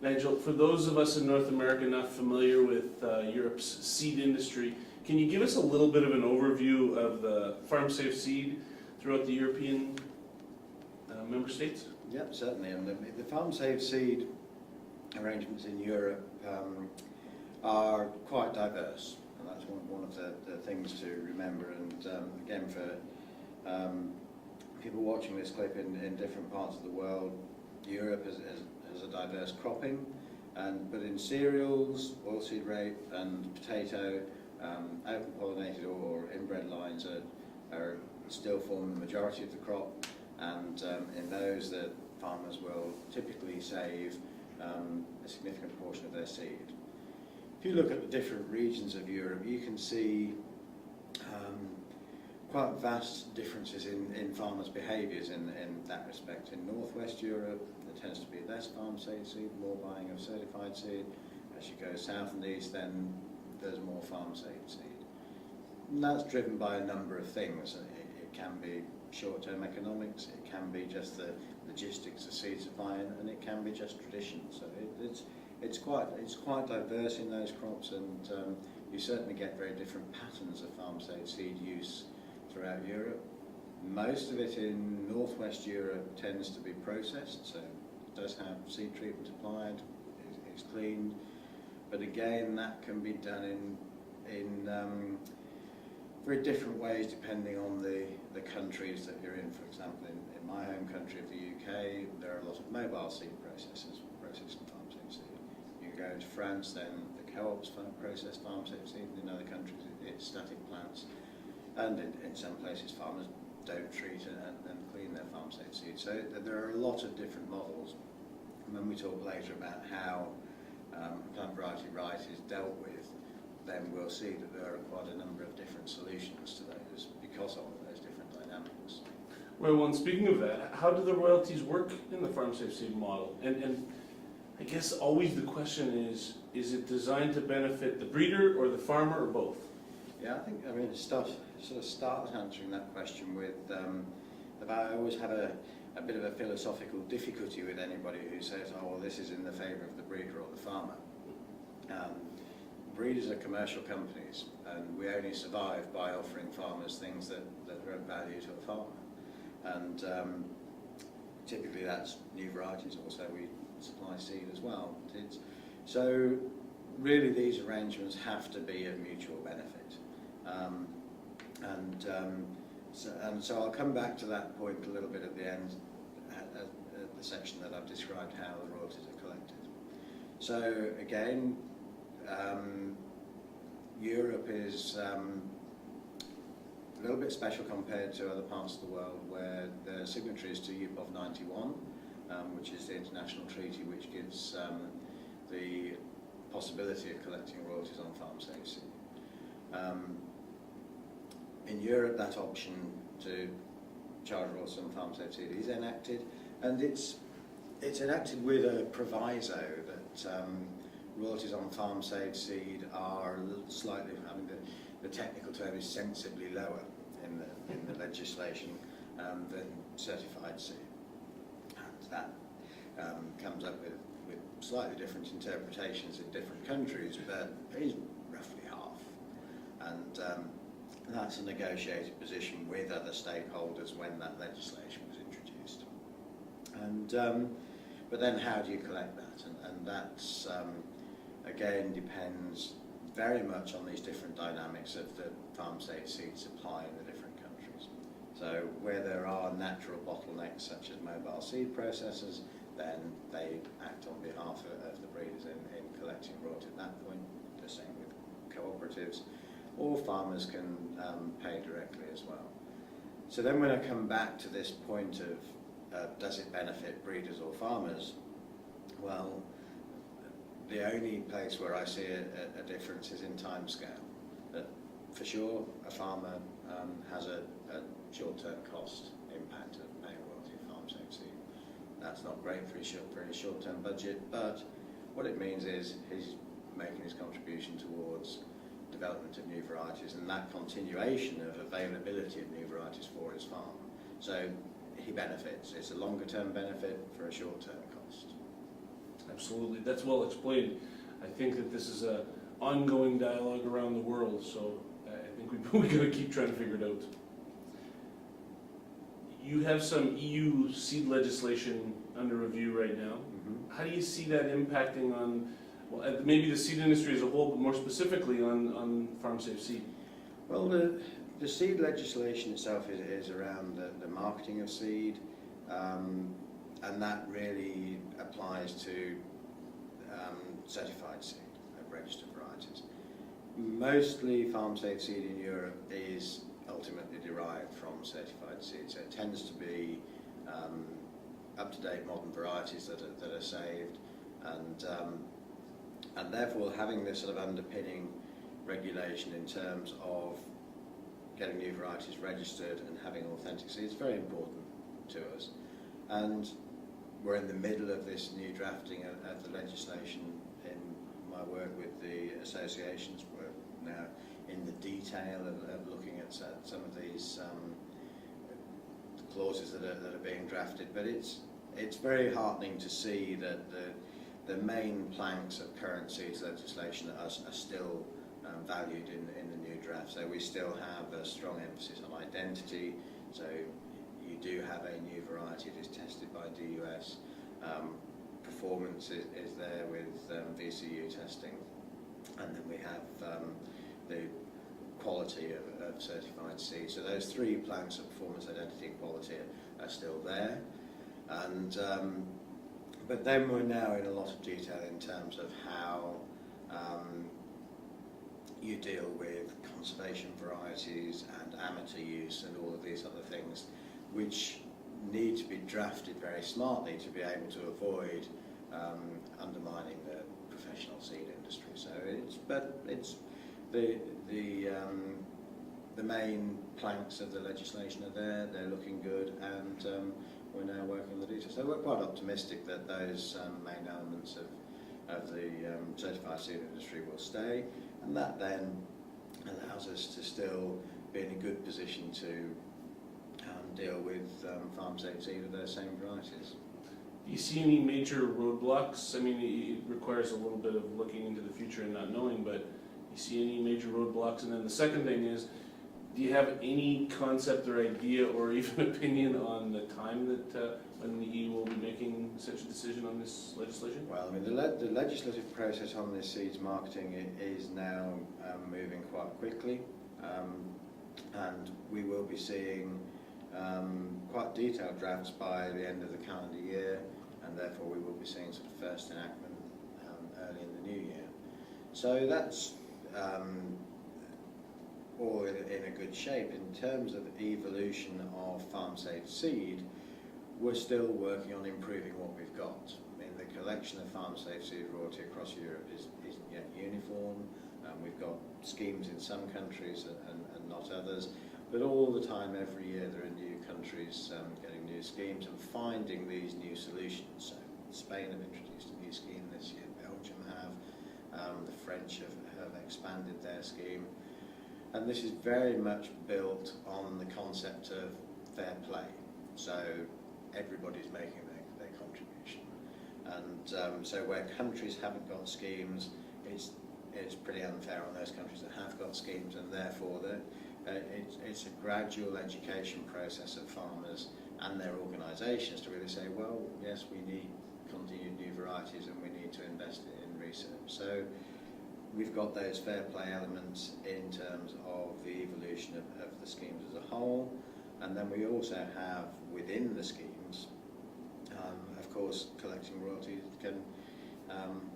Nigel, for those of us in North America not familiar with Europe's seed industry, can you give us a little bit of an overview of the farm-safe seed throughout the European member states? Yep, certainly. And the farm-safe seed arrangements in Europe are quite diverse, and that's one of the things to remember. And again, for people watching this clip in different parts of the world, Europe has a diverse cropping, but in cereals, oilseed rape and potato, open pollinated or inbred lines are still form the majority of the crop, and in those that farmers will typically save a significant portion of their seed. If you look at the different regions of Europe, you can see quite vast differences in farmers' behaviours in that respect. In northwest Europe, there tends to be less farm-safe seed, more buying of certified seed. As you go south and east, then there's more farm-safe seed. And that's driven by a number of things. It can be short-term economics, it can be just the logistics of seed supply, and it can be just tradition. So it's quite diverse in those crops, and you certainly get very different patterns of farm-safe seed use throughout Europe. Most of it in northwest Europe tends to be processed, so it does have seed treatment applied, it's cleaned, but again that can be done in very different ways depending on the countries that you're in. For example, in my home country of the UK, there are a lot of mobile seed processors processing farm-safe seed. You go to France, then the co-ops process farm-safe seed, and in other countries it's static plants. And in some places farmers don't treat and clean their farm-safe seed. So there are a lot of different models. And when we talk later about how plant variety right is dealt with, then we'll see that there are quite a number of different solutions to those because of those different dynamics. Well, and speaking of that, how do the royalties work in the farm-safe seed model? And I guess always the question is it designed to benefit the breeder or the farmer or both? Yeah, I mean, start answering that question with I always have a bit of a philosophical difficulty with anybody who says, oh, well, this is in the favour of the breeder or the farmer. Breeders are commercial companies, and we only survive by offering farmers things that are of value to a farmer. And typically that's new varieties, also we supply seed as well. So really these arrangements have to be of mutual benefit. So I'll come back to that point a little bit at the end, at the section that I've described how the royalties are collected. So again, Europe is a little bit special compared to other parts of the world where they're signatories to UPOV 91, which is the international treaty which gives the possibility of collecting royalties on farm-safe seed. In Europe, that option to charge royalties on farm-safe seed is enacted, and it's enacted with a proviso that royalties on farm-safe seed are slightly, I mean, the technical term is sensibly lower in the legislation than certified seed. And that comes up with slightly different interpretations in different countries, but is roughly half. And that's a negotiated position with other stakeholders when that legislation was introduced. And but then how do you collect that? And that's again depends very much on these different dynamics of the farm-safe seed supply in the different countries. So where there are natural bottlenecks such as mobile seed processors, then they act on behalf of the breeders in collecting royalty at that point. The same with cooperatives, or farmers can pay directly as well. So then when I come back to this point of does it benefit breeders or farmers, well, the only place where I see a difference is in timescale. That for sure a farmer has a short-term cost impact of paying royalty for farm-safe seed. That's not great for his short-term budget, but what it means is he's making his contribution towards development of new varieties and that continuation of availability of new varieties for his farm. So he benefits. It's a longer-term benefit for a short-term cost. Absolutely, that's well explained. I think that this is a ongoing dialogue around the world, so I think we gotta keep trying to figure it out. You have some EU seed legislation under review right now. How do you see that impacting on, well, maybe the seed industry as a whole, but more specifically on farm-safe seed? Well, the seed legislation itself is around the marketing of seed, and that really applies to certified seed of registered varieties. Mostly farm-safe seed in Europe is ultimately derived from certified seed, so it tends to be up-to-date modern varieties that are saved, and therefore having this sort of underpinning regulation in terms of getting new varieties registered and having authentic seed is very important to us. And we're in the middle of this new drafting of the legislation in my work with the associations. We're now in the detail of looking at some of these clauses that are being drafted, but it's very heartening to see that the main planks of current seeds legislation are still valued in the new draft. So we still have a strong emphasis on identity. So you do have a new variety that is tested by DUS. Performance is there with VCU testing, and then we have the quality of certified seed. So those three planks of performance, identity and quality are still there. And but then we're now in a lot of detail in terms of how you deal with conservation varieties and amateur use and all of these other things, which need to be drafted very smartly to be able to avoid undermining the professional seed industry. So it's the main planks of the legislation are there. They're looking good, and we're now working on the details. So we're quite optimistic that those main elements of the certified seed industry will stay, and that then allows us to still be in a good position to deal with farm-safe seed of those same varieties. Do you see any major roadblocks? I mean, it requires a little bit of looking into the future and not knowing, but you see any major roadblocks? And then the second thing is, do you have any concept or idea or even opinion on the time that when the EU will be making such a decision on this legislation? Well, I mean, the legislative process on this seeds marketing is now moving quite quickly, and we will be seeing quite detailed drafts by the end of the calendar year, and therefore we will be seeing sort of first enactment early in the new year. So that's all in a good shape. In terms of evolution of farm-safe seed, we're still working on improving what we've got. I mean, the collection of farm-safe seed royalty across Europe isn't yet uniform. We've got schemes in some countries and not others, but all the time, every year, there are new countries getting new schemes and finding these new solutions. So Spain have introduced a new scheme this year, Belgium have, the French have expanded their scheme. And this is very much built on the concept of fair play. So everybody's making their contribution. And so where countries haven't got schemes, it's pretty unfair on those countries that have got schemes, and therefore it's a gradual education process of farmers and their organisations to really say, well, yes, we need continued new varieties and we need to invest in research. So we've got those fair play elements in terms of the evolution of the schemes as a whole, and then we also have within the schemes, of course, collecting royalties can,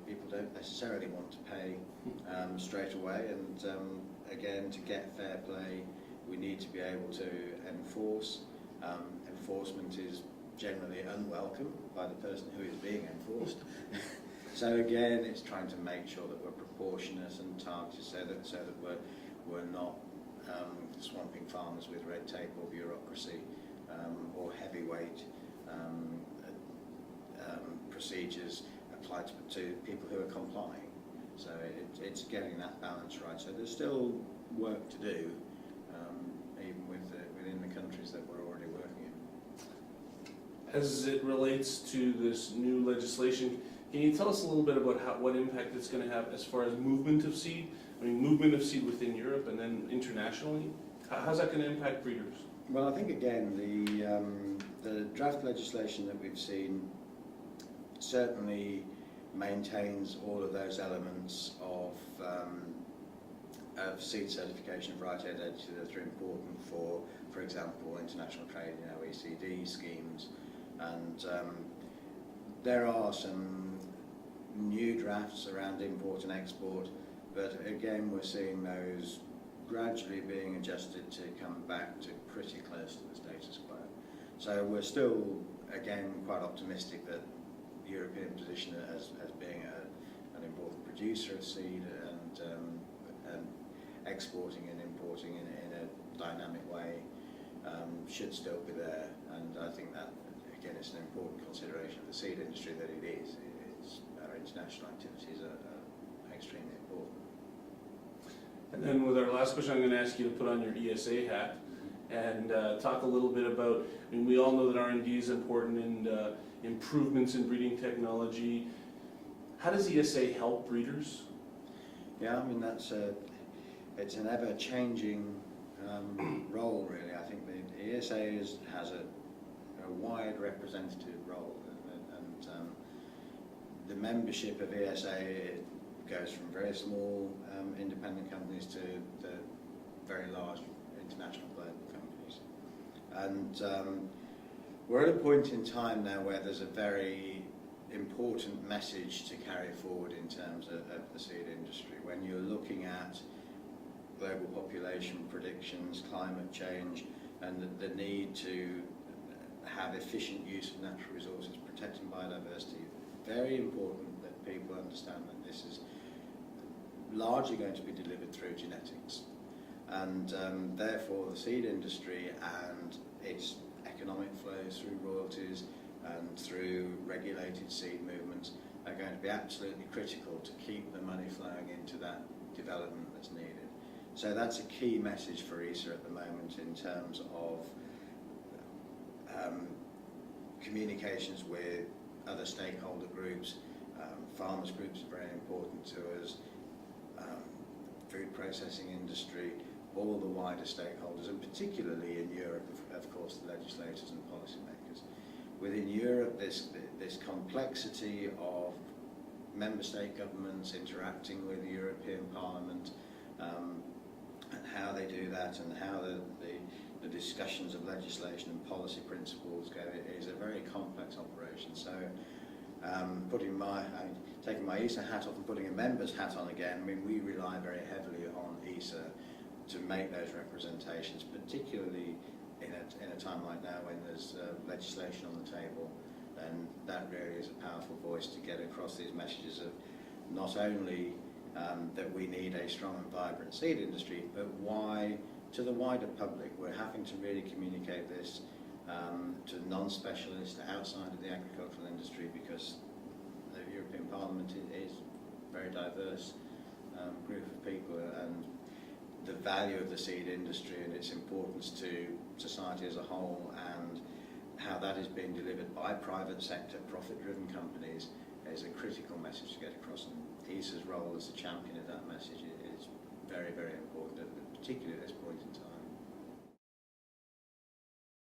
people don't necessarily want to pay straight away, and again, to get fair play, we need to be able to enforce. Enforcement is generally unwelcome by the person who is being enforced. So again, it's trying to make sure that we're proportionate and targeted, so that we're not swamping farmers with red tape or bureaucracy or heavyweight procedures applied to people who are complying. So it's getting that balance right. So there's still work to do, even within the countries that we're already working in. As it relates to this new legislation, Can you tell us a little bit about what impact it's going to have as far as movement of seed? I mean, movement of seed within Europe and then internationally. How's that going to impact breeders? Well, I think again the draft legislation that we've seen certainly maintains all of those elements of seed certification of variety identity that are important for example, international trade in OECD schemes, and there are some new drafts around import and export, but again we're seeing those gradually being adjusted to come back to pretty close to the status quo. So we're still, again, quite optimistic that the European position as being an important producer of seed and exporting and importing in a dynamic way should still be there. And I think that, again, it's an important consideration of the seed industry that it is. Our international activities are extremely important. And then with our last question, I'm going to ask you to put on your ESA hat and talk a little bit about, I mean, we all know that R&D is important in improvements in breeding technology. How does ESA help breeders? Yeah, I mean, it's an ever-changing role, really. I think the ESA has a wide representative role, and the membership of ESA goes from very small independent companies to the very large international global companies. And we're at a point in time now where there's a very important message to carry forward in terms of the seed industry. When you're looking at global population predictions, climate change, and the need to have efficient use of natural resources, protecting biodiversity, very important that people understand that this is largely going to be delivered through genetics. And therefore the seed industry and its economic flows through royalties and through regulated seed movements are going to be absolutely critical to keep the money flowing into that development that's needed. So that's a key message for ESA at the moment in terms of communications with other stakeholder groups. Farmers groups are very important to us, food processing industry, all the wider stakeholders, and particularly in Europe, of course, the legislators and policymakers. Within Europe, this complexity of member state governments interacting with the European Parliament, and how they do that, and how the discussions of legislation and policy principles go, is a very complex operation. So taking my ESA hat off and putting a member's hat on again, I mean, we rely very heavily on ESA to make those representations, particularly in a time like now when there's legislation on the table. And that really is a powerful voice to get across these messages of not only that we need a strong and vibrant seed industry, but why, to the wider public, we're having to really communicate this to non-specialists outside of the agricultural industry, because the European Parliament is a very diverse group of people, and the value of the seed industry and its importance to society as a whole, and how that is being delivered by private sector, profit-driven companies, is a critical message to get across. And ESA's role as a champion of that message is very, very important, particularly at this point in time.